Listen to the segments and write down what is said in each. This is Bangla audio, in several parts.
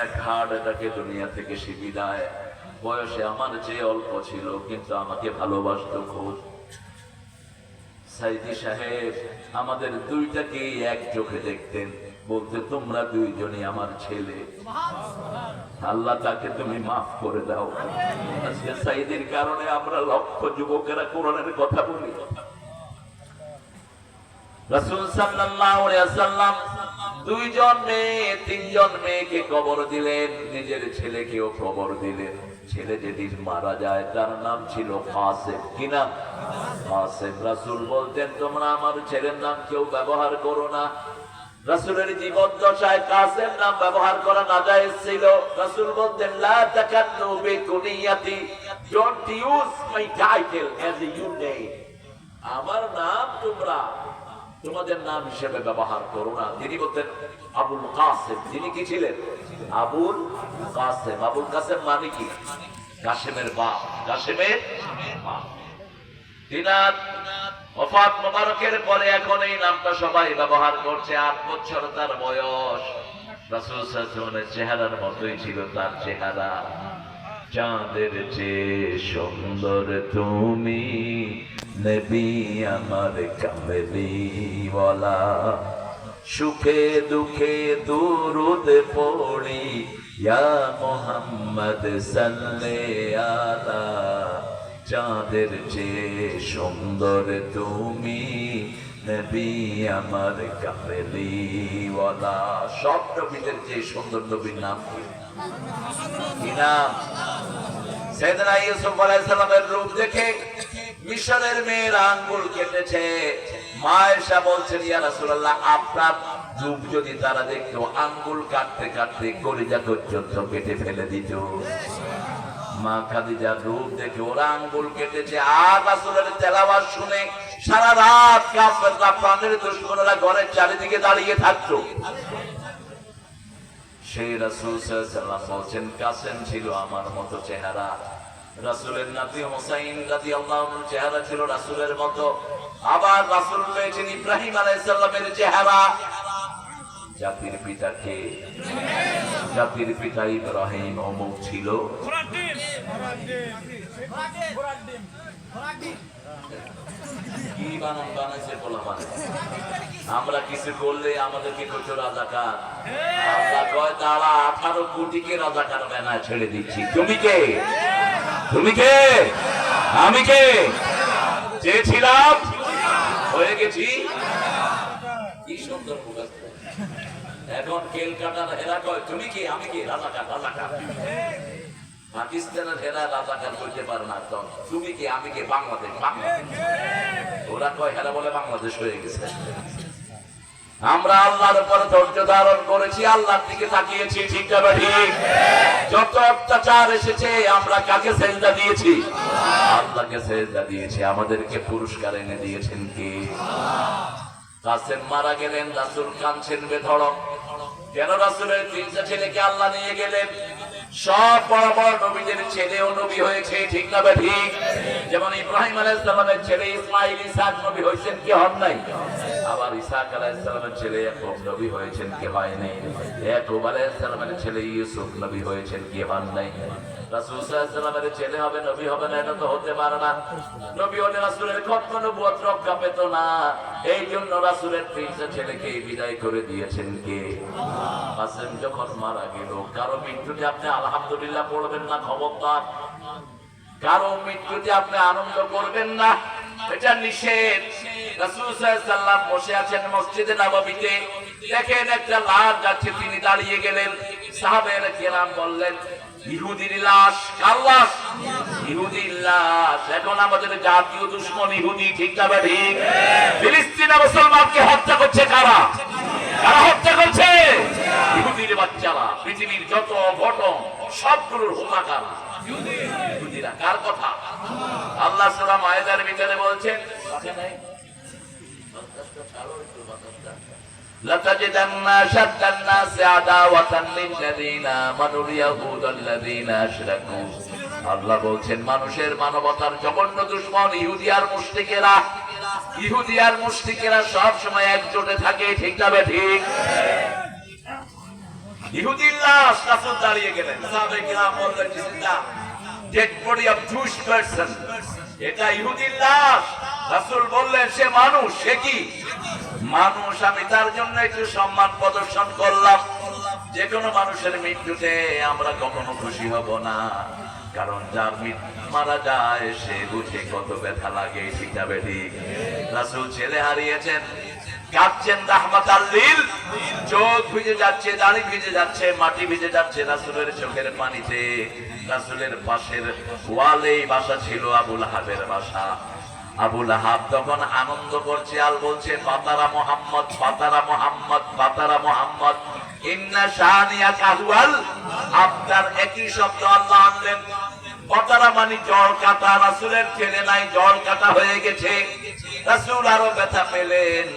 এক হার্ট এটাকে দুনিয়া থেকে সে বিদায়। বয়সে আমার চেয়ে অল্প ছিল, কিন্তু আমাকে ভালোবাসতো খুব। সাইদি সাহেব আমাদের দুইটাকেই এক চোখে দেখতেন, বলতে তোমরা দুইজনই আমার ছেলে, আল্লাহ তাকে তুমি মাফ করে দাও। আজকে সাইদির কারণে আমরা লক্ষ যুবকেরা কোরআনের কথা বলি। রাসূল সাল্লাল্লাহু আলাইহি ওয়াসাল্লাম দুইজন মেয়ে তিনজন মেয়েকে কবর দিলেন, নিজের ছেলেকেও কবর দিলেন। ছেলে যেদিন মারা যায় তার নাম ছিল কাসেম। কি নাম? কাসেম। রাসূল বলতেন তোমরা আমার ছেলের নাম কেউ ব্যবহার করো না। রাসূলের জীবদ্দশায় কাসেম নাম ব্যবহার করা নাজায়েজ ছিল। রাসূল বলতেন লা তাকান্নু বিকুনিয়াতি, don't use my title as your name. আমার নাম তোমরা তোমাদের নাম হিসেবে ব্যবহার করো না। তিনি বলতেন আবুল কাসেম। তিনি কি ছিলেন? আবুল কাসেম। আবুল কাসেম মানে কি? কাসেমের বাপ, কাসেমের বাপ। তিনার ওফাত মোবারকের পরে এখন এই নামটা সবাই ব্যবহার করছে। 8 বছর তার বয়স। রাসূল সাল্লাল্লাহু আলাইহি ওয়াসাল্লামের চেহারার মতোই ছিল তার চেহারা। চাঁদের চেয়ে সুন্দর তুমি, নবী আমার কামলিওয়ালা, সুখে দুঃখে দুরুদ পড়ি ইয়া মুহাম্মদ সাল্লাল্লাহু আলা। চাঁদের চেয়ে সুন্দর তুমি, নবী আমার কামলিওয়ালা। সব নবীদের চেয়ে সুন্দর নবীর নাম কি নাম? সাইয়েদনা ইউসুফ আলাইহিস সালামের রূপ দেখে মিশরের মেয়েরা আঙ্গুল কেটেছে। মা আয়েশা বলছেন ইয়া রাসূলুল্লাহ আপনার রূপ যদি তারা দেখতো আঙ্গুল কাটতে কাটতে কলিজা পর্যন্ত কেটে ফেলে দিত। মা খাদিজার রূপ দেখে ওরা আঙ্গুল কেটেছে। আর রাসূলের তেলাওয়াত শুনে সারা রাত কাফেররা প্রাণের দুশমনেরা ঘরের চারিদিকে দাঁড়িয়ে থাকতো। সেই রাসূল সাল্লাল্লাহু আলাইহি ওয়াসাল্লাম বলছেন কাসেম ছিল আমার মতো চেহারা। রাসূলের নাতি হুসাইন রাদিয়াল্লাহু আনহুর চেহারা ছিল রাসূলের মতো। আবার রাসূল পেয়েছেন ইব্রাহিম আলাইহিস সালামের চেহারা। জাতির পিতা কে? জাতির পিতা ইব্রাহিম অমুক ছিল। কি বানান বানাইছে বলা মানে? আমরা কিছু করলে আমাদেরকে কত রাজাকার। আমরা কয় দাঁড়া 18 কোটিকে রাজাকার বানায় ছেড়ে দিচ্ছি। তুমি কে? তুমি কে? আমি কে? চেয়েছিলাম হয়ে গেছি। কি সুন্দর প্রকাশ। এখন কেল কাটার হেরা কয় তুমি কি আমি কি? রাজাকার রাজাকার। পাকিস্তানের হেরা রাজাকার করতে পারে না। তুমি কি আমি কি? বাংলাদেশ বাংলাদেশ। ওরা কয় হেরা বলে বাংলাদেশ হয়ে গেছে। আমরা আল্লাহর উপর ধৈর্য ধারণ করেছি, আল্লাহর দিকে তাকিয়েছি। ঠিক না ঠিক? যত অত্যাচার এসেছে আমরা কাকে সেজদা দিয়েছি? আল্লাহকে সেজদা দিয়েছি। আমাদেরকে পুরস্কার এনে দিয়েছেন কে? কাসেম মারা গেলেন, রাসূল কাঁদছেন বেধড়ক। কেন? রাসূলের 3টা ছেলেকে আল্লাহ নিয়ে গেলেন। সব বড় বড় নবীদের ছেলেও নবী হয়েছে। ঠিক না ঠিক? যেমন ইব্রাহিম আলাইহিস সালামের ছেলে ইসমাঈল ইসহাক নবী হয়েছেন কি হন নাই? আবার ইসহাক আলাইহিস সালামের ছেলে ইয়াকুব নবী হয়েছেন কি হয় নাই? ইয়াকুব আলাইহিস সালামের ছেলে ইউসুফ নবী হয়েছেন কি হন নাই? রাসূল সাল্লাল্লাহু আলাইহি ওয়াসাল্লামের ছেলে হবে নবী হবে না, এটা তো হতে পারে না। নবী হলে রাসূলের খতম নবুয়ত রক্ষা পেত না। এই জন্য রাসূলের 3টা ছেলেকে বিদায় করে দিয়েছেন কে? কাসেম যখন মারা গেল, কারো মৃত্যুতে আপনি আলহামদুলিল্লাহ পড়বেন না, খবরদার। কারো মৃত্যুতে আপনি আনন্দ করবেন না, এটা নিষেধ। রাসূল সাল্লাল্লাহু আলাইহি ওয়াসাল্লাম বসে আছেন মসজিদে নববীতে, দেখেন একটা লাশ যাচ্ছে, তিনি দাঁড়িয়ে গেলেন। সাহাবায়ে কেরাম বললেন ইহুদির লাশ। কার লাশ? ইহুদির লাশ। এখন আমাদের জাতীয় দুশমন ইহুদি। ঠিক না ঠিক? ফিলিস্তিনে মুসলমানকে হত্যা করছে কারা? কারা হত্যা করছে? ইহুদির বাচ্চারা। পৃথিবীর যত অঘটন সবগুলোর হোতা কারা? ইহুদিরা। কার কথা? আল্লাহ সূরা মায়েদার ভিতরে বলছেন لَتَجِدَنَّ أَشَدَّ النَّاسِ عَدَاوَةً لِلَّذِينَ آمَنُوا الْيَهُودَ الَّذِينَ أَشْرَكُوا। আল্লাহ বলছেন মানুষের মানবতার জঘন্য দুশমন ইহুদি আর মুশরিকেরা। ইহুদি আর মুশরিকেরা সব সময় একজোটে থাকে। ঠিক না ঠিক? ইহুদির লাশ, রাসূল দাঁড়িয়ে গেলেন। সাহাবায়ে কিরাম বললেন, "this is the dead body of Jewish person." এটা ইহুদির লাশ। রাসূল বললেন, "সে মানুষ, সে কি মানুষ, আমি তার জন্য একটু সম্মান প্রদর্শন করলাম। যে কোনো মানুষের মৃত্যুতে আমরা কখনো খুশি হব না, কারণ যার মারা যায় সে বুঝে কত ব্যথা লাগে, ঠিক না বেঠিক?" রাসূল ছেলে হারিয়েছেন, কাঁদছেন রাহমাতাল লিল, চোখ ভিজে যাচ্ছে, দাড়ি ভিজে যাচ্ছে, মাটি ভিজে যাচ্ছে রাসূলের চোখের পানিতে। রাসূলের পাশের ওয়ালেই বাসা ছিল আবু লাহাবের বাসা। আবু লাহাব তখন আনন্দ করছে আর বলছে, "বাতারা মুহাম্মদ, বাতারা মুহাম্মদ, বাতারা মুহাম্মদ, ইন্না শানিয়াকা হুয়াল আবতার।" একই শব্দ আল্লাহ আনলেন। বাতারা মানে জল কাটা, রাসূলের ছেলে নাই, জল কাটা হয়ে গেছে। রাসূল আরো ব্যথা পেলেন,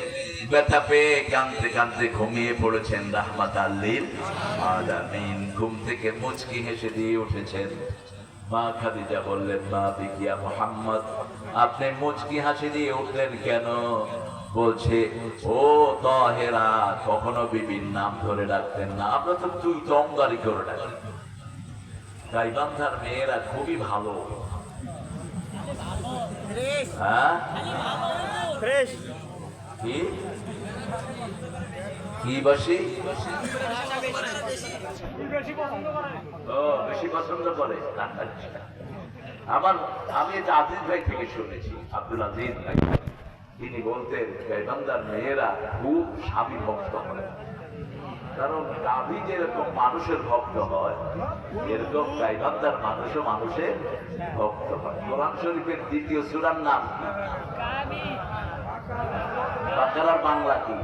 ব্যথা পেয়ে কাঁদতে কাঁদতে ঘুমিয়ে পড়েছেন রাহমাতাল লিল আলামিন। ঘুম থেকে মুচকি হেসে দিয়ে উঠেছেন। মা খাদিজা বললেন, "মা বিকিয়া মুহাম্মদ, আপনি মুচকি হাসি দিয়ে উঠলেন কেন?" বলছে, "ও তাহেরা, কখনো বিবির নাম ধরে ডাকতেন না, আমরা তো তুই তঙ্গারি করে ডাকি। গাইবান্ধার মেয়েরা খুবই ভালো। হ্যাঁ, কি কি বাসি বেশি পছন্দ করে। আমি এটা আজিজ ভাই থেকে শুনেছি, আব্দুল আজিজ ভাই, তিনি বলতেন গাইবান্ধার মেয়েরা খুব স্বামী ভক্ত হয়। কারণ গাভী যেরকম মানুষের ভক্ত হয়, এরকম গাইবান্ধার মানুষও মানুষের ভক্ত হয়। কোরআন শরীফের দ্বিতীয় সূরার নাম বাকারার বাংলা কি?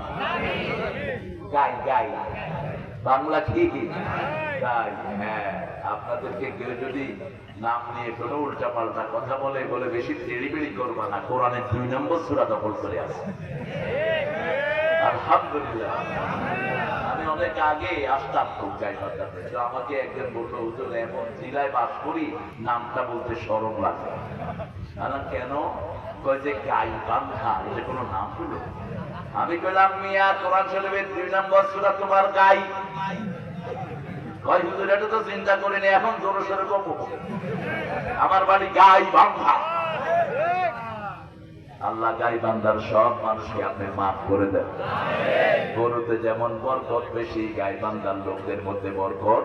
গাই। গাই বাংলা কি? গাই। হ্যাঁ, আপনাদেরকে কেউ যদি নাম নিয়ে কোনো উল্টা পাল্টা কথা বলে বেশি তেড়িবেড়ি করবা না, কোরআনের 2 নম্বর সূরা দখল করে আছে। আলহামদুলিল্লাহ। আমি অনেক আগে আসতাম খুব গাইবান্ধাতে, তো আমাকে একজন বললো, "হুজুর, এমন জেলায় বাস করি, নামটা বলতে শরম লাগে।" কেন? কয় যে গাইবান্ধা, এটা কোনো নাম হলো? আমি কইলাম, "মিয়া, কোরআন শরীফের 2 নম্বর সূরা তোমার গাই।" কয়, "হুজুর, এটা তো চিন্তা করিনি, এখন জোরে সোরে কব, আমার বাড়ি গাইবান্ধা।" আল্লাহ গাইবান্ধার সব মানুষকে আপনি মাফ করে দেন। গরুতে যেমন বরকত বেশি, গাইবান্ধার লোকদের মধ্যে বরকত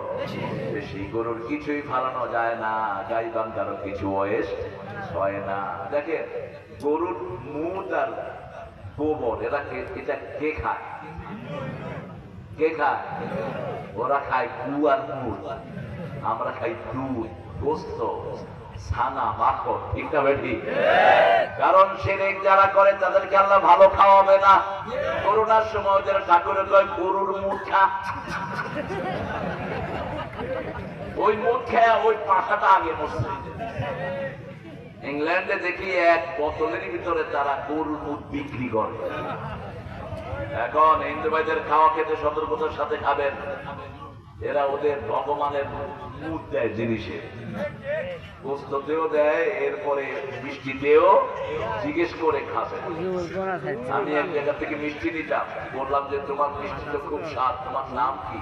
বেশি। গরুর কিছুই ফালানো যায় না, গাইবান্ধারও কিছু ওয়েস্ট হয় না। দেখেন, গরুর মুদ আর গোবর, এটা কে খায়? কে খায়? ওরা খায় গু আর মুদ, আমরা খাই দুধ, গোস্ত, ছানা, মাখন, ঠিক না বেঠি? কারণ শিরক যারা করে তাদেরকে আল্লাহ ভালো খাওয়াবে না। করোনার সময় ওদের ঠাকুরের কয়, "গরুর মুখ খা।" ওই মুখ খেয়ে ওই পাখাটা আগে বসছে। ইংল্যান্ডে দেখি এক বোতলের ভিতরে তারা গরুর মুখ বিক্রি করে। এখন হিন্দু ভাইদের খাওয়া খেতে সতর্কতার সাথে খাবেন। এরা ওদের ভগবানের মুখ দেয় জিনিসে, গোস্ততেও দেয়, এরপরে মিষ্টিতেও জিজ্ঞেস করে খাবে। আমি এক জায়গা থেকে মিষ্টি নিতাম, বললাম যে, "তোমার মিষ্টি তো খুব স্বাদ, তোমার নাম কি?"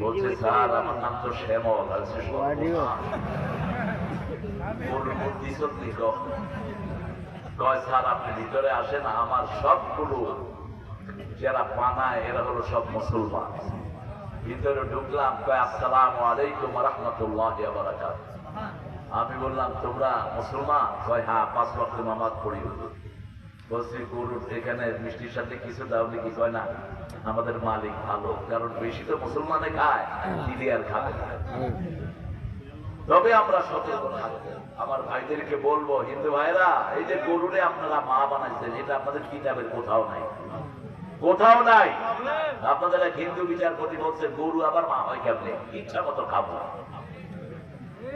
বলছে, "স্যার, আমার নাম তো শ্যামল।" কয়, "স্যার, আপনি ভিতরে আসেন, আমার সবগুলো যারা বানায় এরা হলো সব মুসলমান।" ভিতরে ঢুকলাম, কয়, "আসসালামু আলাইকুম ওয়া রাহমাতুল্লাহি ওয়া বারাকাতুহু।" আমি বললাম, "তোমরা মুসলমান?" কয়, "হ্যাঁ, 5 ওয়াক্ত নামাজ পড়ি হুজুর।" বলছি, "গরুর এখানে মিষ্টির সাথে কিছু দাও নাকি?" কয়, "না, আমাদের মালিক ভালো, কারণ বেশি তো মুসলমানে খায়, দিদি আর খাবে না, তবে আমরা সতর্ক থাকবো।" আমার ভাইদেরকে বলবো, হিন্দু ভাইরা, এই যে গরুরে আপনারা মা বানাইছেন, এটা আপনাদের কিতাবের কোথাও নাই, কোথাও নাই। আপনাদের এক হিন্দু বিচারপতি বলছে, "গরু আবার মা হয় কেমনে? ইচ্ছা মতো খাবো।"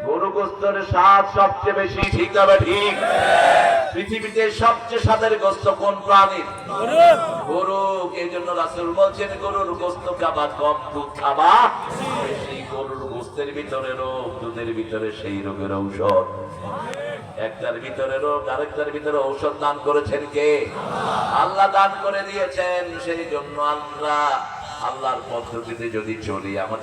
গরু গোস্তের স্বাদ সবচেয়ে বেশি, ঠিক না ঠিক? পৃথিবীতে সবচেয়ে স্বাদের গোস্ত কোন প্রাণীর? গরু। এই জন্য রাসূল বলছেন, গরুর গোস্ত খাবা কম, দুধ খাবা বেশি। গরুর গোস্তের ভিতরে রোগ, দুধের ভিতরে সেই রোগের ঔষধ। একটার ভিতরে রোগ, আরেকটার ভিতরে ঔষধ দান করেছেন কে? আল্লাহ দান করে দিয়েছেন। সেই জন্য আমরা আল্লাহর পদ্ধতিতে যদি চলি আমাদের